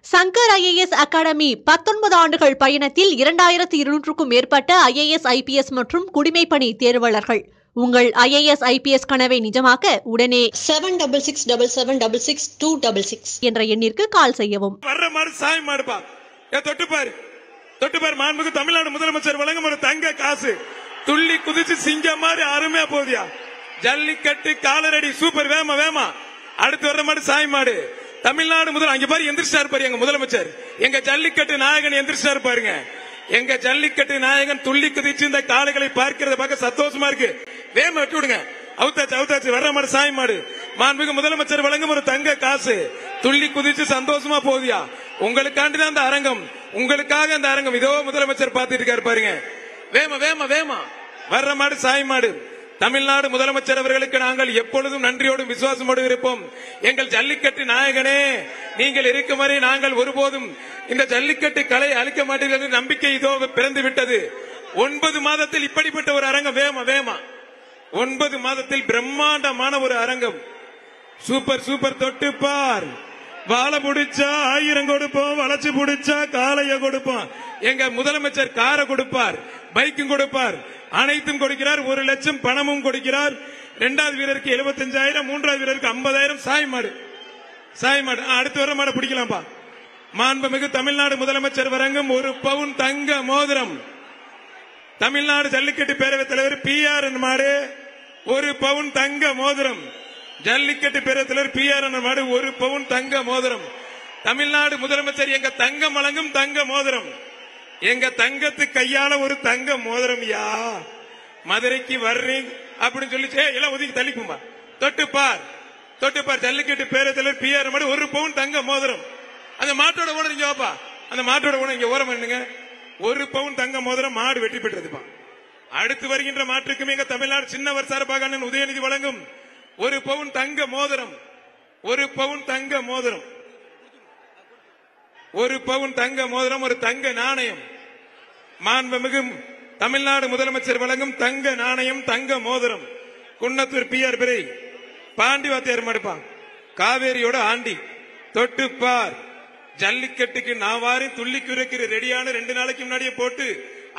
Shankar IAS academy 19 ஆண்டுகள் பயணத்தில் 2200க்கும் மேற்பட்ட ஐஏஎஸ் ஐபிஎஸ் மற்றும் குடிமைப்பணி தேர்வாளர்கள். உங்கள் ஐஏஎஸ் ஐபிஎஸ் கனவை நிஜமாக்க உடனே 7667766266 என்ற எண்ணிற்கு கால் செய்யவும். தொட்டுப்பார் மாண்புக்கு தமிழ்நாடு முதலமைச்சர் வழங்கும் ஒரு தங்க காசு. துள்ளி குதிச்சு சிங்கம் மாதிரி அருமையா போதியா. ஜல்லிக்கட்டு காலரடி சூப்பர் வேமா வேமா. அடுத்து வர்ற மாடு சாய் மாடு. தமிழ்நாடு முதல் அங்க பாரு எந்திரிச்சாரு பாரு எங்க முதலமைச்சர். எங்க ஜல்லிக்கட்டு நாயகன் எந்திரிச்சாரு பாருங்க. எங்க ஜல்லிக்கட்டு நாயகன் துள்ளி குதிச்சு இந்த காளைகளை பார்க்கிறத பார்க்க சந்தோஷமா இருக்கு. வேமா விட்டு விடுங்க. அவுத்தாச்சு வர்ற மாடு சாய் மாடு. மாண்புக்கு முதலமைச்சர் வழங்கும் ஒரு தங்க காசு. துள்ளி குதிச்சு சந்தோஷமா போதியா. உங்களுக்காண்டிதான் அந்த அரங்கம், உங்களுக்காக அந்த அரங்கம். இதோ முதலமைச்சர் பார்த்துட்டு இருக்காரு பாருங்க. வேமா வேமா வேமா வர்ற மாடு சாய் மாடு. தமிழ்நாடு முதலமைச்சர் அவர்களுக்கு நாங்கள் எப்பொழுதும் நன்றியோடும் விசுவாசமோடு இருப்போம். எங்கள் ஜல்லிக்கட்டு நாயகனே, நீங்கள் இருக்கும் வரை நாங்கள் ஒருபோதும் இந்த ஜல்லிக்கட்டு கலை அழிக்க மாட்டீர்கள் என்ற நம்பிக்கை இதோ பிறந்து விட்டது. 9 மாதத்தில் இப்படிப்பட்ட ஒரு அரங்கம். வேமா வேமா 9 மாதத்தில் பிரம்மாண்டமான ஒரு அரங்கம். Super super. தொட்டுப்பார். வாழை பிடிச்சா 1000 கொடுப்போம், வளைச்சு பிடிச்சா காளைய கொடுப்போம். எங்க முதலமைச்சர் காரை கொடுப்பார், பைக்கும் கொடுப்பார், அனைத்தும் கொடுக்கிறார். 1 லட்சம் பணமும் கொடுக்கிறார். 2வது வீரருக்கு 75,000, 3வது வீரருக்கு 50,000. சாய் மாடு அடுத்து வர மாடு பிடிக்கலாம்பா. மாண்புமிகு தமிழ்நாடு முதலமைச்சர் வழங்கும் 1 பவுன் தங்க மோதிரம். தமிழ்நாடு ஜல்லிக்கட்டு பேரவைத் தலைவர் PR மாடு 1 பவுன் தங்க மோதிரம். ஜல்லிக்கட்டு பேரவைத் தலைவர் PR மாடு 1 பவுன் தங்க மோதிரம். தமிழ்நாடு முதலமைச்சர் எங்க தங்கம் வழங்கும் தங்க மோதிரம். எங்க தங்கத்து கையால ஒரு தங்க மோதிரம். யா மதுரைக்கு வர்றீங்க அப்படின்னு சொல்லி எல்லாம் ஒதுக்கி தள்ளிக்கும்பா. தொட்டுப்பார் ஜல்லிக்கட்டு பேரவைத் தலைவர் PR மாடு 1 பவுன் தங்க மோதிரம். அந்த மாட்டோட ஓனர் இங்க வாப்பா. அந்த மாட்டோட ஓனர் இங்க ஓரம் பண்ணுங்க. 1 பவுன் தங்க மோதிரம். மாடு வெற்றி பெற்றதுப்பா. அடுத்து வருகின்ற மாற்றுக்கும் எங்க தமிழ்நாடு சின்னவர் சார்பாக அண்ணன் உதயநிதி வழங்கும் 1 பவுன் தங்க மோதிரம். 1 பவுன் தங்க மோதிரம். 1 பவுன் தங்க மோதிரம். ஒரு தங்க நாணயம். மாண்புமிகு தமிழ்நாடு முதலமைச்சர் வழங்கும் தங்க நாணயம், தங்க மோதிரம். குன்னத்தூர் PR பிறை பாண்டிவாத்தியார் மடுப்பான். காவேரியோட ஆண்டி. தொட்டுப்பார். ஜல்லிக்கட்டுக்கு நாவாரி துள்ளி குறைக்கிற ரெடியான 2 நாளைக்கு முன்னாடியே போட்டு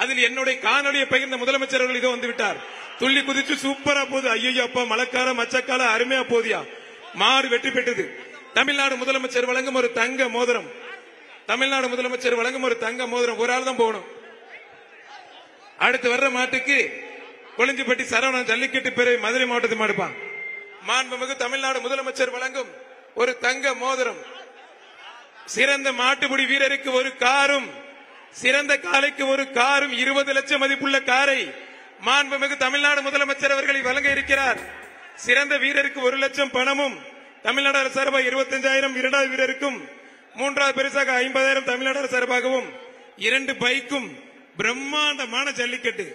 அதில் என்னுடைய காணொலியை பகிர்ந்த முதலமைச்சர் அவர்கள் இதோ வந்து விட்டார். துள்ளி குதிச்சு சூப்பரா போகுது. ஐயோ அப்பா மலக்கார மச்சக்கால அருமையா போதியா. மாடு வெற்றி பெற்றது. தமிழ்நாடு முதலமைச்சர் வழங்கும் ஒரு தங்க மோதிரம். தமிழ்நாடு முதலமைச்சர் வழங்கும் ஒரு தங்க மோதிரம். ஒரு ஆள் தான் போகணும். அடுத்து வர்ற மாட்டுக்கு கொளிஞ்சிப்பட்டி சரவணன் ஜல்லிக்கட்டு பேரவை மதுரை மாவட்டத்தில் மாடுப்பான். மாண்புமிகு தமிழ்நாடு முதலமைச்சர் வழங்கும் ஒரு தங்க மோதிரம். சிறந்த மாட்டுப்பிடி வீரருக்கு ஒரு காரும், சிறந்த காளைக்கு ஒரு காரும், 20 லட்சம் மதிப்புள்ள காரை மாண்புமிகு தமிழ்நாடு முதலமைச்சர் அவர்களை வழங்க இருக்கிறார். சிறந்த வீரருக்கு 1 லட்சம் பணமும் தமிழ்நாடு அரசு சார்பாக 25,000, 2வது வீரருக்கும் 3வது பரிசாக 50,000 தமிழ்நாடு அரசு சார்பாகவும் 2 பைக்கும். பிரம்மாண்டமான ஜல்லிக்கட்டு.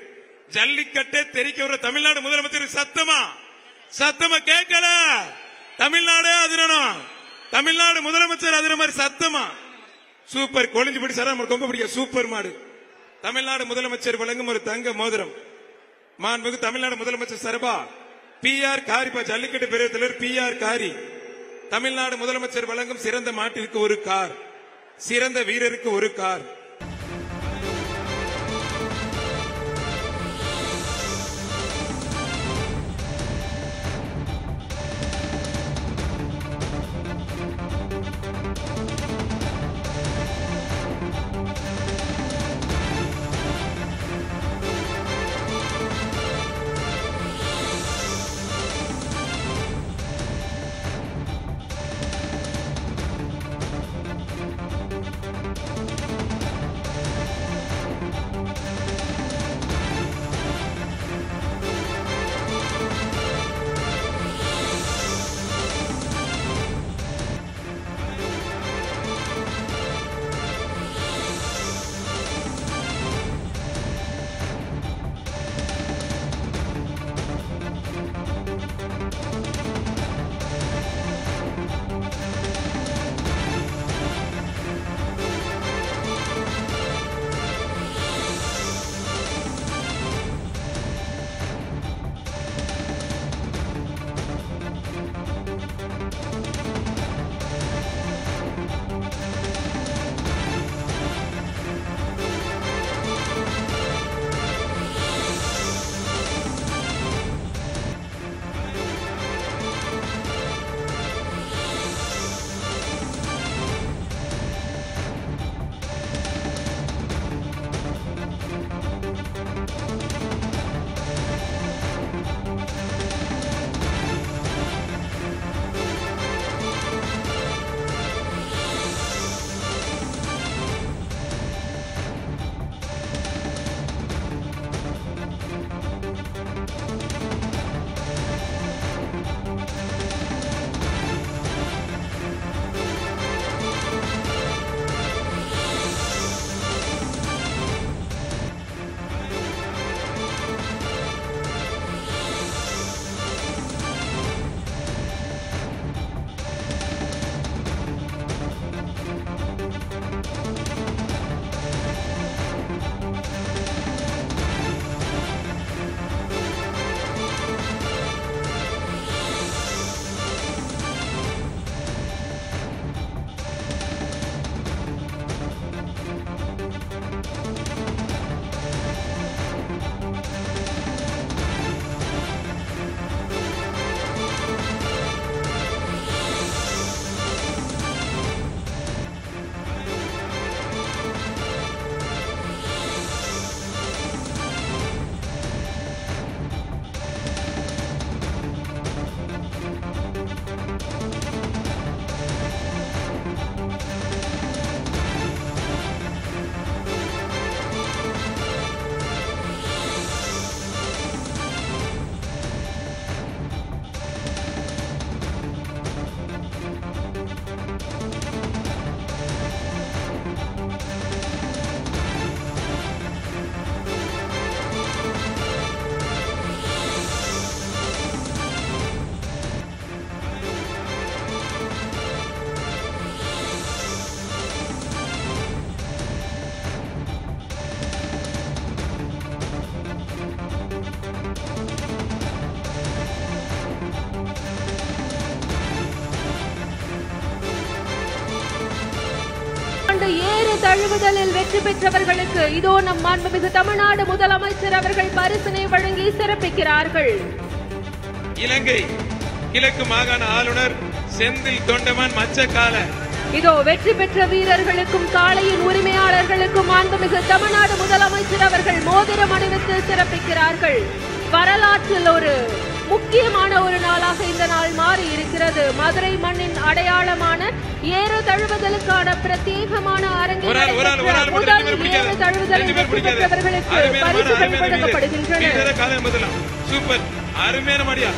ஜல்லிக்கட்டை தெரிக்க வர தமிழ்நாடு முதலமைச்சர் சத்தமா கேட்கல. தமிழ்நாடு அதிரணும். தமிழ்நாடு முதலமைச்சர் அதிர மாதிரி சத்தமா. சூப்பர். கொளிஞ்சிப்படி சரவணன் கொம்ப பிடிக்க சூப்பர் மாடு. தமிழ்நாடு முதலமைச்சர் வழங்கும் ஒரு தங்க மோதிரம். மாண்புமிகு தமிழ்நாடு முதலமைச்சர் சரபா PR காரிப்பா ஜல்லிக்கட்டு பேரவைத் தலைவர் PR காரி. தமிழ்நாடு முதலமைச்சர் வழங்கும் சிறந்த மாட்டிற்கு ஒரு கார், சிறந்த வீரருக்கு ஒரு கார். தழுவுதலில் வெற்றி பெற்றவர்களுக்கு இதோ நம் மாண்புமிகு தமிழ்நாடு முதலமைச்சர் அவர்கள் பரிசினை வழங்கி சிறப்பிக்கிறார்கள். இலங்கை கிழக்கு மாகாண ஆளுநர் செந்தில் தொண்டமான் மச்சக்கால. இதோ வெற்றி பெற்ற வீரர்களுக்கும் காளையின் உரிமையாளர்களுக்கும் மாண்புமிகு தமிழ்நாடு முதலமைச்சர் அவர்கள் மோதிரம் அணிவித்து சிறப்பிக்கிறார்கள். வரலாற்றில் ஒரு முக்கியமான ஒரு நாளாக இந்த நாள் மாறி இருக்கிறது. மதுரை மண்ணின் அடையாளமான ஏறு தழுவுதலுக்கான பிரத்யேகமான அரங்கில் முதல் ஏறு தழுவுதலில் வெற்றி பெற்றவர்களுக்கு பரிசுகள் வழங்கப்படுகின்றன. சூப்பர், அருமையான மாடியா.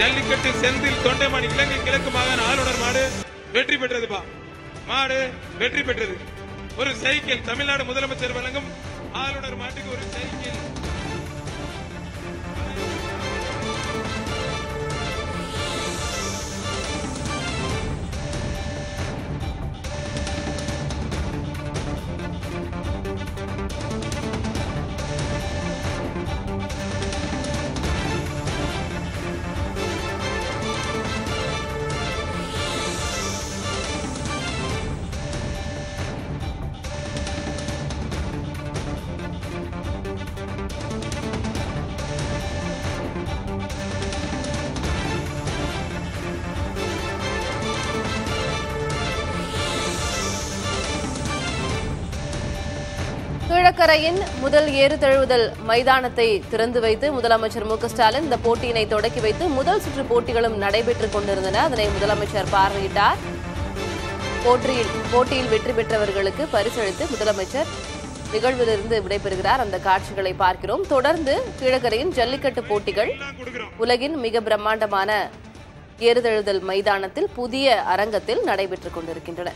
ஜல்லிக்கட்டு செந்தில் தொண்டைமான் இலங்கை கிழக்கு மாகாண ஆளுநர் மாடு வெற்றி பெற்றதுப்பா. மாடு வெற்றி பெற்றது. ஒரு சைக்கிள் தமிழ்நாடு முதலமைச்சர் வழங்கும் ஆளுநர் மாட்டுக்கு ஒரு சைக்கிள். கீழக்கரையின் முதல் ஏறு தழுவுதல் மைதானத்தை திறந்து வைத்து முதலமைச்சர் மு க ஸ்டாலின் இந்த போட்டியினை தொடக்கி வைத்து முதல் சுற்று போட்டிகளும் நடைபெற்றுக் கொண்டிருந்தன. அதனை முதலமைச்சர் பார்வையிட்டார். போட்டியில் வெற்றி பெற்றவர்களுக்கு பரிசளித்து முதலமைச்சர் நிகழ்விலிருந்து விடைபெறுகிறார். அந்த காட்சிகளை பார்க்கிறோம். தொடர்ந்து கீழக்கரையின் ஜல்லிக்கட்டு போட்டிகள் உலகின் மிக பிரம்மாண்டமான ஏறுதழுதல் மைதானத்தில் புதிய அரங்கத்தில் நடைபெற்றுக் கொண்டிருக்கின்றன.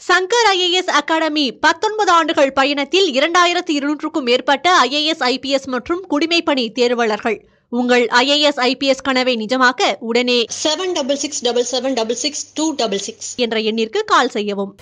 சங்கர் IAS அகாடமி 19 ஆண்டுகள் பயணத்தில் 2200க்கும் மேற்பட்ட IAS IPS மற்றும் குடிமைப்பணி தேர்வாளர்கள். உங்கள் IAS IPS கனவை நிஜமாக்க உடனே 7667766266 என்ற எண்ணிற்கு கால் செய்யவும்.